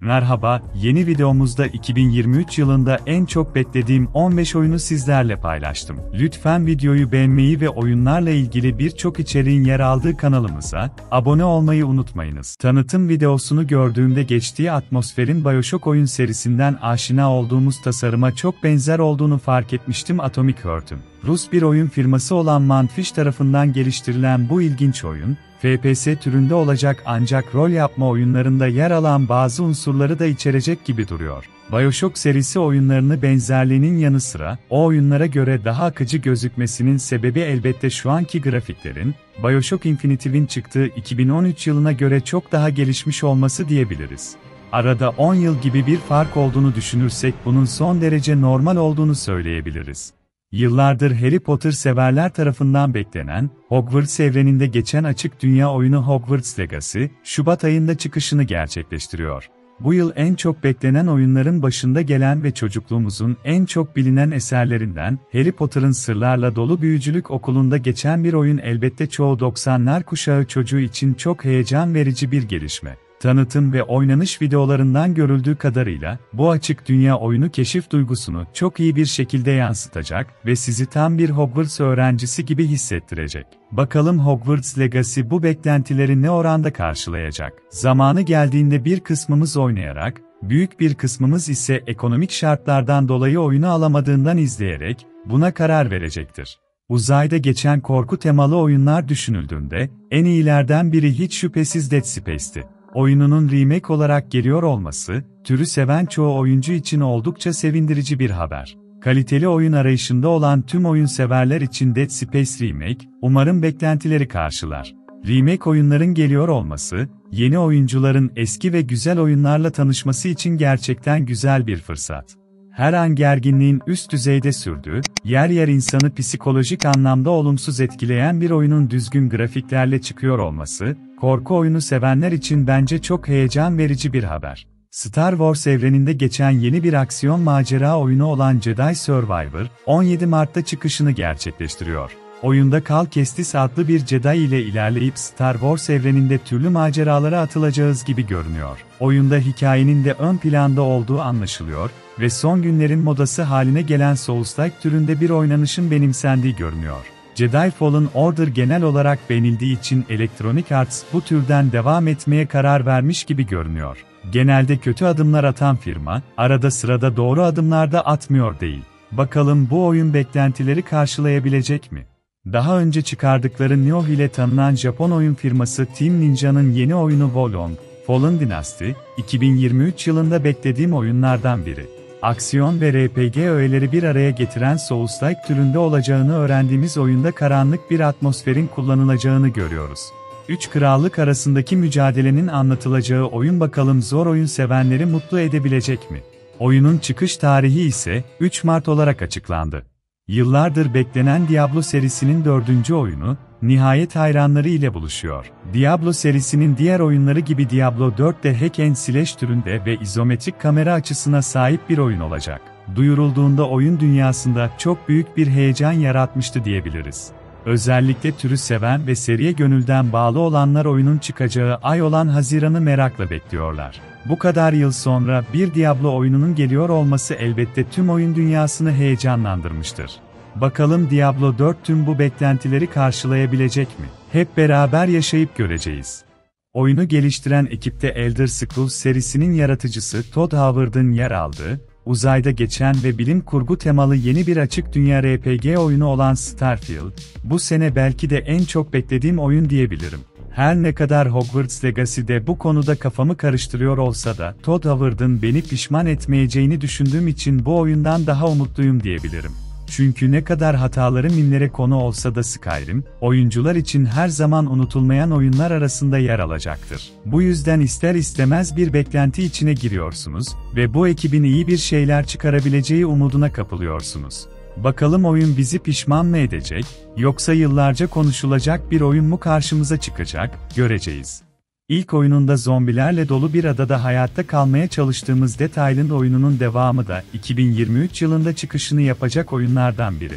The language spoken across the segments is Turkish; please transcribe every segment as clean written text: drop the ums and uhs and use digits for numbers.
Merhaba, yeni videomuzda 2023 yılında en çok beklediğim 15 oyunu sizlerle paylaştım. Lütfen videoyu beğenmeyi ve oyunlarla ilgili birçok içeriğin yer aldığı kanalımıza abone olmayı unutmayınız. Tanıtım videosunu gördüğümde geçtiği atmosferin BioShock oyun serisinden aşina olduğumuz tasarıma çok benzer olduğunu fark etmiştim. Atomic Heart'ın Rus bir oyun firması olan Mantfish tarafından geliştirilen bu ilginç oyun, FPS türünde olacak ancak rol yapma oyunlarında yer alan bazı unsurları da içerecek gibi duruyor. BioShock serisi oyunlarını benzerliğinin yanı sıra, o oyunlara göre daha akıcı gözükmesinin sebebi elbette şu anki grafiklerin, BioShock Infinite'in çıktığı 2013 yılına göre çok daha gelişmiş olması diyebiliriz. Arada 10 yıl gibi bir fark olduğunu düşünürsek bunun son derece normal olduğunu söyleyebiliriz. Yıllardır Harry Potter severler tarafından beklenen, Hogwarts evreninde geçen açık dünya oyunu Hogwarts Legacy, Şubat ayında çıkışını gerçekleştiriyor. Bu yıl en çok beklenen oyunların başında gelen ve çocukluğumuzun en çok bilinen eserlerinden, Harry Potter'ın sırlarla dolu büyücülük okulunda geçen bir oyun elbette çoğu 90'lar kuşağı çocuğu için çok heyecan verici bir gelişme. Tanıtım ve oynanış videolarından görüldüğü kadarıyla, bu açık dünya oyunu keşif duygusunu çok iyi bir şekilde yansıtacak ve sizi tam bir Hogwarts öğrencisi gibi hissettirecek. Bakalım Hogwarts Legacy bu beklentileri ne oranda karşılayacak? Zamanı geldiğinde bir kısmımız oynayarak, büyük bir kısmımız ise ekonomik şartlardan dolayı oyunu alamadığından izleyerek, buna karar verecektir. Uzayda geçen korku temalı oyunlar düşünüldüğünde, en iyilerden biri hiç şüphesiz Dead Space'ti. Oyununun remake olarak geliyor olması, türü seven çoğu oyuncu için oldukça sevindirici bir haber. Kaliteli oyun arayışında olan tüm oyun severler için Dead Space Remake, umarım beklentileri karşılar. Remake oyunların geliyor olması, yeni oyuncuların eski ve güzel oyunlarla tanışması için gerçekten güzel bir fırsat. Her an gerginliğin üst düzeyde sürdüğü, yer yer insanı psikolojik anlamda olumsuz etkileyen bir oyunun düzgün grafiklerle çıkıyor olması, korku oyunu sevenler için bence çok heyecan verici bir haber. Star Wars evreninde geçen yeni bir aksiyon macera oyunu olan Jedi Survivor, 17 Mart'ta çıkışını gerçekleştiriyor. Oyunda Cal Kestis adlı bir Jedi ile ilerleyip Star Wars evreninde türlü maceralara atılacağız gibi görünüyor. Oyunda hikayenin de ön planda olduğu anlaşılıyor ve son günlerin modası haline gelen Souls-like türünde bir oynanışın benimsendiği görünüyor. Jedi Fallen Order genel olarak beğenildiği için Electronic Arts bu türden devam etmeye karar vermiş gibi görünüyor. Genelde kötü adımlar atan firma, arada sırada doğru adımlar da atmıyor değil. Bakalım bu oyun beklentileri karşılayabilecek mi? Daha önce çıkardıkları Nioh ile tanınan Japon oyun firması Team Ninja'nın yeni oyunu Wo Long, Fallen Dynasty, 2023 yılında beklediğim oyunlardan biri. Aksiyon ve RPG öğeleri bir araya getiren Souls-like türünde olacağını öğrendiğimiz oyunda karanlık bir atmosferin kullanılacağını görüyoruz. Üç krallık arasındaki mücadelenin anlatılacağı oyun bakalım zor oyun sevenleri mutlu edebilecek mi? Oyunun çıkış tarihi ise 3 Mart olarak açıklandı. Yıllardır beklenen Diablo serisinin 4. oyunu, nihayet hayranları ile buluşuyor. Diablo serisinin diğer oyunları gibi Diablo 4 de hack and slash türünde ve izometrik kamera açısına sahip bir oyun olacak. Duyurulduğunda oyun dünyasında çok büyük bir heyecan yaratmıştı diyebiliriz. Özellikle türü seven ve seriye gönülden bağlı olanlar oyunun çıkacağı ay olan Haziran'ı merakla bekliyorlar. Bu kadar yıl sonra bir Diablo oyununun geliyor olması elbette tüm oyun dünyasını heyecanlandırmıştır. Bakalım Diablo 4 tüm bu beklentileri karşılayabilecek mi? Hep beraber yaşayıp göreceğiz. Oyunu geliştiren ekipte Elder Scrolls serisinin yaratıcısı Todd Howard'ın yer aldığı, uzayda geçen ve bilim kurgu temalı yeni bir açık dünya RPG oyunu olan Starfield, bu sene belki de en çok beklediğim oyun diyebilirim. Her ne kadar Hogwarts Legacy'de bu konuda kafamı karıştırıyor olsa da Todd Howard'ın beni pişman etmeyeceğini düşündüğüm için bu oyundan daha umutluyum diyebilirim. Çünkü ne kadar hataları mimlere konu olsa da Skyrim, oyuncular için her zaman unutulmayan oyunlar arasında yer alacaktır. Bu yüzden ister istemez bir beklenti içine giriyorsunuz ve bu ekibin iyi bir şeyler çıkarabileceği umuduna kapılıyorsunuz. Bakalım oyun bizi pişman mı edecek, yoksa yıllarca konuşulacak bir oyun mu karşımıza çıkacak, göreceğiz. İlk oyununda zombilerle dolu bir adada hayatta kalmaya çalıştığımız Dead Island oyununun devamı da 2023 yılında çıkışını yapacak oyunlardan biri.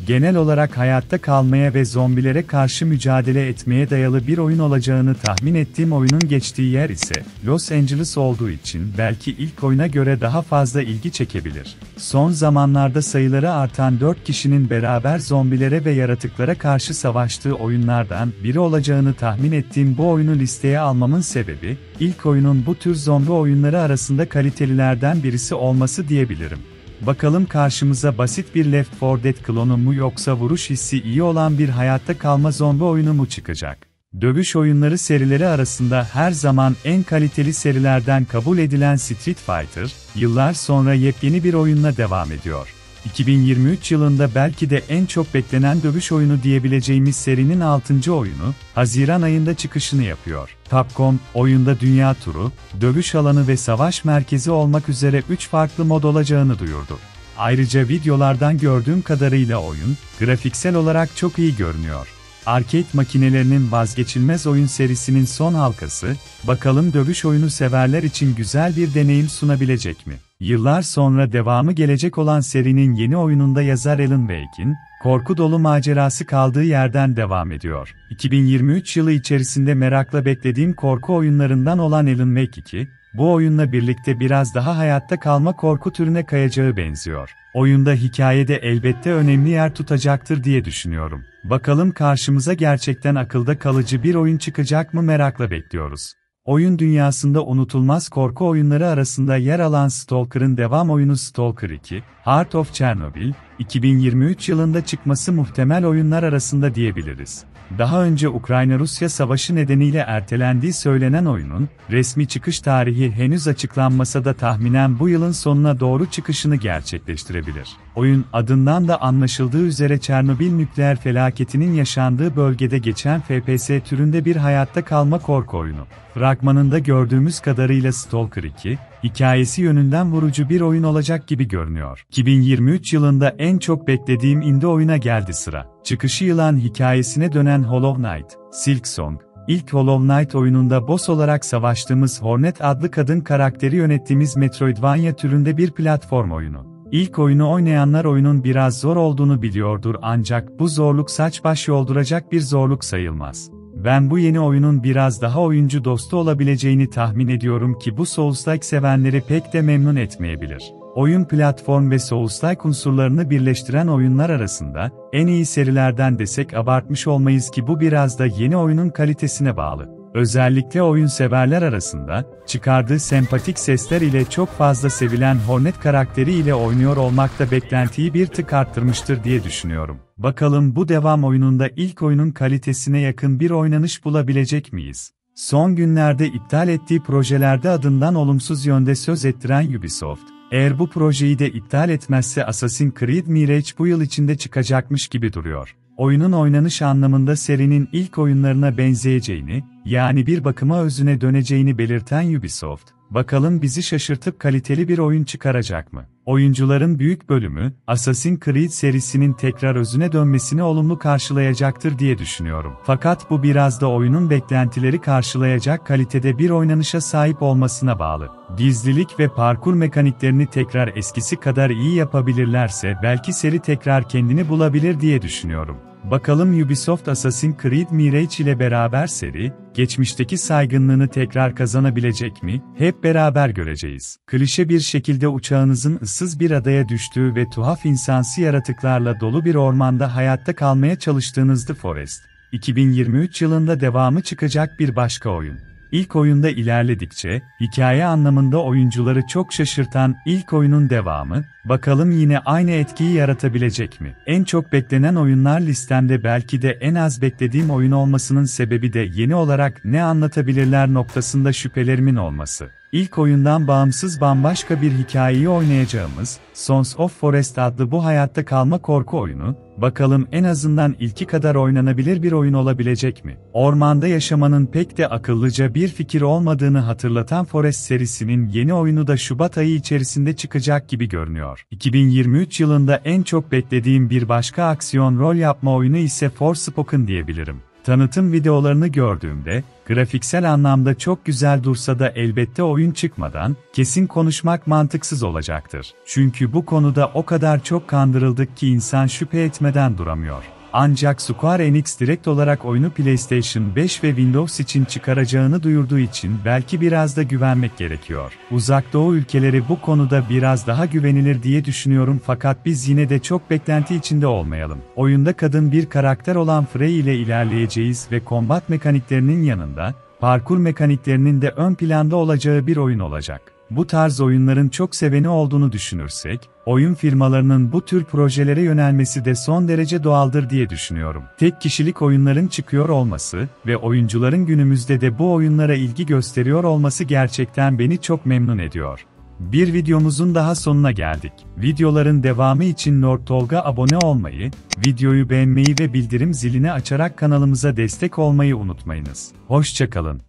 Genel olarak hayatta kalmaya ve zombilere karşı mücadele etmeye dayalı bir oyun olacağını tahmin ettiğim oyunun geçtiği yer ise Los Angeles olduğu için belki ilk oyuna göre daha fazla ilgi çekebilir. Son zamanlarda sayıları artan 4 kişinin beraber zombilere ve yaratıklara karşı savaştığı oyunlardan biri olacağını tahmin ettiğim bu oyunu listeye almamın sebebi, ilk oyunun bu tür zombi oyunları arasında kalitelilerden birisi olması diyebilirim. Bakalım karşımıza basit bir Left 4 Dead klonu mu yoksa vuruş hissi iyi olan bir hayatta kalma zombi oyunu mu çıkacak? Dövüş oyunları serileri arasında her zaman en kaliteli serilerden kabul edilen Street Fighter, yıllar sonra yepyeni bir oyunla devam ediyor. 2023 yılında belki de en çok beklenen dövüş oyunu diyebileceğimiz serinin 6. oyunu, Haziran ayında çıkışını yapıyor. Capcom, oyunda dünya turu, dövüş alanı ve savaş merkezi olmak üzere 3 farklı mod olacağını duyurdu. Ayrıca videolardan gördüğüm kadarıyla oyun, grafiksel olarak çok iyi görünüyor. Arcade makinelerinin vazgeçilmez oyun serisinin son halkası, bakalım dövüş oyunu severler için güzel bir deneyim sunabilecek mi? Yıllar sonra devamı gelecek olan serinin yeni oyununda yazar Alan Wake'in, korku dolu macerası kaldığı yerden devam ediyor. 2023 yılı içerisinde merakla beklediğim korku oyunlarından olan Alan Wake 2, bu oyunla birlikte biraz daha hayatta kalma korku türüne kayacağı benziyor. Oyunda hikayede elbette önemli yer tutacaktır diye düşünüyorum. Bakalım karşımıza gerçekten akılda kalıcı bir oyun çıkacak mı merakla bekliyoruz. Oyun dünyasında unutulmaz korku oyunları arasında yer alan Stalker'ın devam oyunu Stalker 2, Heart of Chernobyl, 2023 yılında çıkması muhtemel oyunlar arasında diyebiliriz. Daha önce Ukrayna-Rusya savaşı nedeniyle ertelendiği söylenen oyunun, resmi çıkış tarihi henüz açıklanmasa da tahminen bu yılın sonuna doğru çıkışını gerçekleştirebilir. Oyun, adından da anlaşıldığı üzere Çernobil nükleer felaketinin yaşandığı bölgede geçen FPS türünde bir hayatta kalma korku oyunu. Fragmanında gördüğümüz kadarıyla Stalker 2, hikayesi yönünden vurucu bir oyun olacak gibi görünüyor. 2023 yılında en çok beklediğim indie oyuna geldi sıra. Çıkışı yılan hikayesine dönen Hollow Knight, Silksong. İlk Hollow Knight oyununda boss olarak savaştığımız Hornet adlı kadın karakteri yönettiğimiz Metroidvania türünde bir platform oyunu. İlk oyunu oynayanlar oyunun biraz zor olduğunu biliyordur ancak bu zorluk saç baş yolduracak bir zorluk sayılmaz. Ben bu yeni oyunun biraz daha oyuncu dostu olabileceğini tahmin ediyorum ki bu Souls-like sevenleri pek de memnun etmeyebilir. Oyun platform ve Souls-like unsurlarını birleştiren oyunlar arasında en iyi serilerden desek abartmış olmayız ki bu biraz da yeni oyunun kalitesine bağlı. Özellikle oyun severler arasında çıkardığı sempatik sesler ile çok fazla sevilen Hornet karakteri ile oynuyor olmak da beklentiyi bir tık arttırmıştır diye düşünüyorum. Bakalım bu devam oyununda ilk oyunun kalitesine yakın bir oynanış bulabilecek miyiz? Son günlerde iptal ettiği projelerde adından olumsuz yönde söz ettiren Ubisoft, eğer bu projeyi de iptal etmezse Assassin's Creed Mirage bu yıl içinde çıkacakmış gibi duruyor. Oyunun oynanış anlamında serinin ilk oyunlarına benzeyeceğini, yani bir bakıma özüne döneceğini belirten Ubisoft, bakalım bizi şaşırtıp kaliteli bir oyun çıkaracak mı? Oyuncuların büyük bölümü, Assassin's Creed serisinin tekrar özüne dönmesini olumlu karşılayacaktır diye düşünüyorum. Fakat bu biraz da oyunun beklentileri karşılayacak kalitede bir oynanışa sahip olmasına bağlı. Gizlilik ve parkur mekaniklerini tekrar eskisi kadar iyi yapabilirlerse belki seri tekrar kendini bulabilir diye düşünüyorum. Bakalım Ubisoft Assassin's Creed Mirage ile beraber seri, geçmişteki saygınlığını tekrar kazanabilecek mi? Hep beraber göreceğiz. Klişe bir şekilde uçağınızın ıssız bir adaya düştüğü ve tuhaf insansı yaratıklarla dolu bir ormanda hayatta kalmaya çalıştığınız The Forest, 2023 yılında devamı çıkacak bir başka oyun. İlk oyunda ilerledikçe, hikaye anlamında oyuncuları çok şaşırtan ilk oyunun devamı, bakalım yine aynı etkiyi yaratabilecek mi? En çok beklenen oyunlar listemde belki de en az beklediğim oyun olmasının sebebi de yeni olarak ne anlatabilirler noktasında şüphelerimin olması. İlk oyundan bağımsız bambaşka bir hikayeyi oynayacağımız, Sons of Forest adlı bu hayatta kalma korku oyunu, bakalım en azından ilki kadar oynanabilir bir oyun olabilecek mi? Ormanda yaşamanın pek de akıllıca bir fikir olmadığını hatırlatan Forest serisinin yeni oyunu da Şubat ayı içerisinde çıkacak gibi görünüyor. 2023 yılında en çok beklediğim bir başka aksiyon rol yapma oyunu ise Forspoken diyebilirim. Tanıtım videolarını gördüğümde, grafiksel anlamda çok güzel dursa da elbette oyun çıkmadan, kesin konuşmak mantıksız olacaktır. Çünkü bu konuda o kadar çok kandırıldık ki insan şüphe etmeden duramıyor. Ancak Square Enix direkt olarak oyunu PlayStation 5 ve Windows için çıkaracağını duyurduğu için belki biraz da güvenmek gerekiyor. Uzak Doğu ülkeleri bu konuda biraz daha güvenilir diye düşünüyorum fakat biz yine de çok beklenti içinde olmayalım. Oyunda kadın bir karakter olan Frey ile ilerleyeceğiz ve kombat mekaniklerinin yanında, parkur mekaniklerinin de ön planda olacağı bir oyun olacak. Bu tarz oyunların çok seveni olduğunu düşünürsek, oyun firmalarının bu tür projelere yönelmesi de son derece doğaldır diye düşünüyorum. Tek kişilik oyunların çıkıyor olması ve oyuncuların günümüzde de bu oyunlara ilgi gösteriyor olması gerçekten beni çok memnun ediyor. Bir videomuzun daha sonuna geldik. Videoların devamı için Lord Tolga abone olmayı, videoyu beğenmeyi ve bildirim zilini açarak kanalımıza destek olmayı unutmayınız. Hoşça kalın.